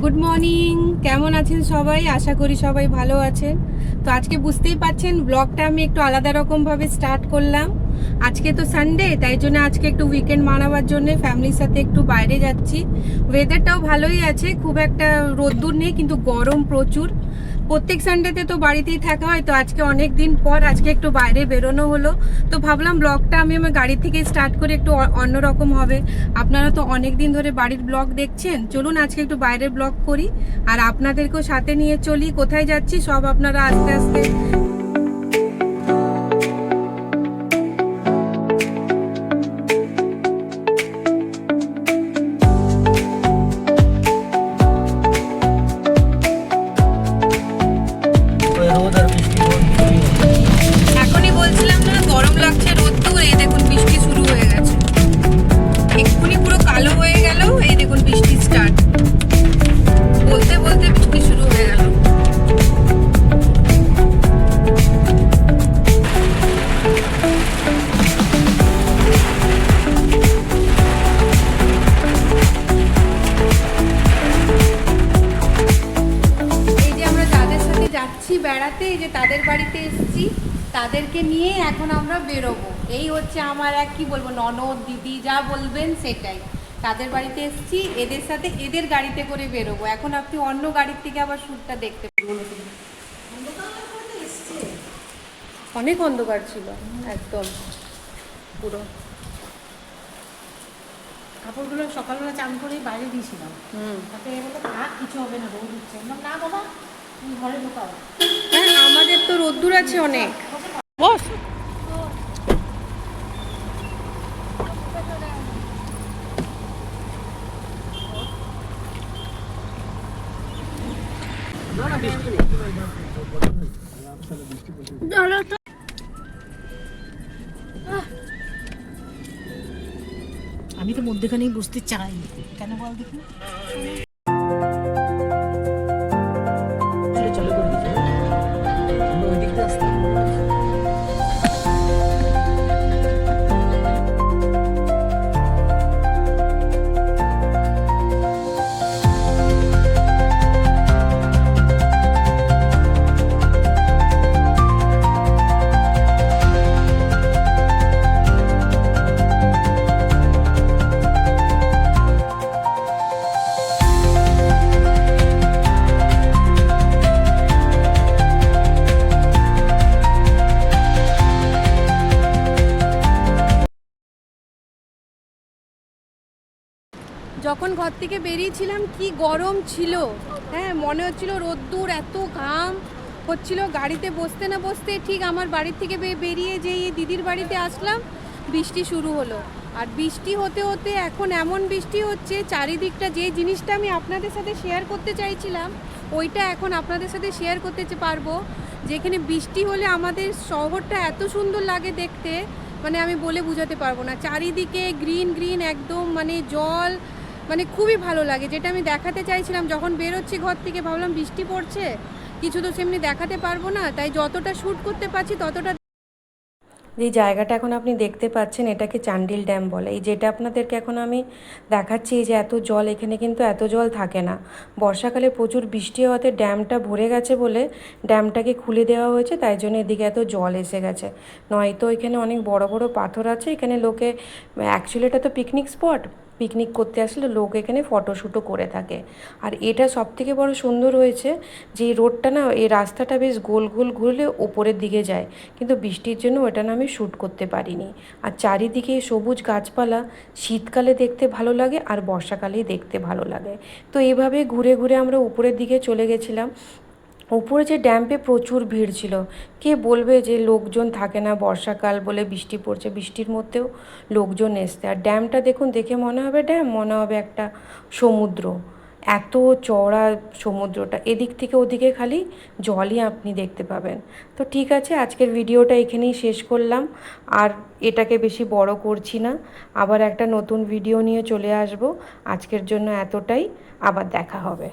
Good morning, কেমন আছেন সবাই? আশা করি সবাই ভালো আছেন। তো আজকে বুঝতেই পাচ্ছেন ব্লগটা আমি একটু আলাদা রকমভাবে স্টার্ট করলাম। আজকে তো সানডে, তাই জন্য আজকে একটু উইকেন্ড মানাবার জন্য ফ্যামিলির সাথে একটু বাইরে যাচ্ছি। ওয়েদারটাও ভালোই আছে, খুব একটা রোদ্দুর নেই, কিন্তু গরম প্রচুর। প্রত্যেক সানডেতে তো বাড়িতেই থাকা হয়, তো আজকে অনেক দিন পর আজকে একটু বাইরে বেরোনো হলো। তো ভাবলাম ব্লগটা আমি আমার গাড়ি থেকে স্টার্ট করে একটু অন্যরকম হবে। আপনারা তো অনেক দিন ধরে বাড়ির ব্লগ দেখছেন, চলুন আজকে একটু বাইরের ব্লগ করি আর আপনাদেরকেও সাথে নিয়ে চলি। কোথায় যাচ্ছি সব আপনারা আস্তে আস্তে এখনই বলছিলাম না গরম লাগছে, রোদ্দুর, এই দেখুন বৃষ্টি শুরু হয়ে গেছে। এক্ষুনি পুরো কালো হয়ে গেল, এই দেখুন বৃষ্টি স্টার্ট। বলতে বলতে বৃষ্টি শুরু হয়ে গেল। এই যে আমরা যাদের সাথে যাচ্ছি বেড়াতে, এই যে তাদের বাড়িতে এসেছি, তাদেরকে নিয়ে এখন আমরা বেরোবো। এই হচ্ছে আমার এক কি বলবো ননদ দিদি যা বলবেন সেটাই। তাদের বাড়িতে এসেছি, এদের সাথে এদের গাড়িতে করে বেরোবো। এখন আপনি অন্য গাড়ির থেকে আবার শ্যুটটা দেখতে পাবেন। অনেক অন্ধকার ছিল, একদম পুরো। কাপড়গুলো সকালবেলা চান করেই বাইরে দিয়েছিলাম। তাতে বললো থাক, কিছু হবে না, রোদ উঠছে না। না বাবা, তুমি ঘরে ঢোকাও। হ্যাঁ, আমাদের তো রোদ্দুর আছে অনেক। বস আমি তো মধ্যেখানেই বসতে চাই, কেন বল দেখি। চলো করে দিচ্ছি, ওই দিকটা আসতে। যখন ঘর থেকে বেরিয়েছিলাম কি গরম ছিল, হ্যাঁ মনে হচ্ছিল রোদ্দুর, এত ঘাম হচ্ছিল। গাড়িতে বসতে না বসতে ঠিক আমার বাড়ির থেকে বেরিয়ে যেই দিদির বাড়িতে আসলাম, বৃষ্টি শুরু হলো। আর বৃষ্টি হতে হতে এখন এমন বৃষ্টি হচ্ছে চারিদিকটা, যে জিনিসটা আমি আপনাদের সাথে শেয়ার করতে চাইছিলাম ওইটা এখন আপনাদের সাথে শেয়ার করতে পারবো। যেখানে বৃষ্টি হলে আমাদের শহরটা এত সুন্দর লাগে দেখতে, মানে আমি বলে বোঝাতে পারবো না। চারিদিকে গ্রিন গ্রিন একদম, মানে জল, মানে খুবই ভালো লাগে। যেটা আমি দেখাতে চাইছিলাম, যখন বেরোচ্ছি ঘর থেকে ভাবলাম বৃষ্টি পড়ছে, কিছু তো সেমনি দেখাতে পারবো না, তাই যতটা শ্যুট করতে পারছি ততটা। যে জায়গাটা এখন আপনি দেখতে পাচ্ছেন এটাকে চান্ডিল ড্যাম বলে। এই যেটা আপনাদেরকে এখন আমি দেখাচ্ছি, এই যে এত জল, এখানে কিন্তু এত জল থাকে না। বর্ষাকালে প্রচুর বৃষ্টি হওয়াতে ড্যামটা ভরে গেছে বলে ড্যামটাকে খুলে দেওয়া হয়েছে, তাই জন্য এদিকে এত জল এসে গেছে। নয়তো এখানে অনেক বড় বড় পাথর আছে। এখানে লোকে, অ্যাকচুয়ালি এটা তো পিকনিক স্পট, পিকনিক করতে আসলে লোক এখানে ফটোশ্যুটও করে থাকে। আর এটা সবথেকে বড় সুন্দর হয়েছে যে এই রোডটা না, এই রাস্তাটা বেশ গোল গোল ঘুরলে ওপরের দিকে যায়, কিন্তু বৃষ্টির জন্য ওটা না আমি শ্যুট করতে পারিনি। আর চারিদিকে সবুজ গাছপালা, শীতকালে দেখতে ভালো লাগে আর বর্ষাকালেই দেখতে ভালো লাগে। তো এইভাবে ঘুরে ঘুরে আমরা উপরের দিকে চলে গেছিলাম। উপরে যে ড্যাম্পে প্রচুর ভিড় ছিল, কে বলবে যে লোকজন থাকে না, বর্ষাকাল বলে বৃষ্টি পড়ছে, বৃষ্টির মধ্যেও লোকজন এসছে। আর ড্যামটা দেখুন, দেখে মনে হবে ড্যাম, মনে হবে একটা সমুদ্র। এত চওড়া সমুদ্রটা, এদিক থেকে ওদিকে খালি জলই আপনি দেখতে পাবেন। তো ঠিক আছে, আজকের ভিডিওটা এখানেই শেষ করলাম, আর এটাকে বেশি বড় করছি না। আবার একটা নতুন ভিডিও নিয়ে চলে আসব। আজকের জন্য এতটাই, আবার দেখা হবে।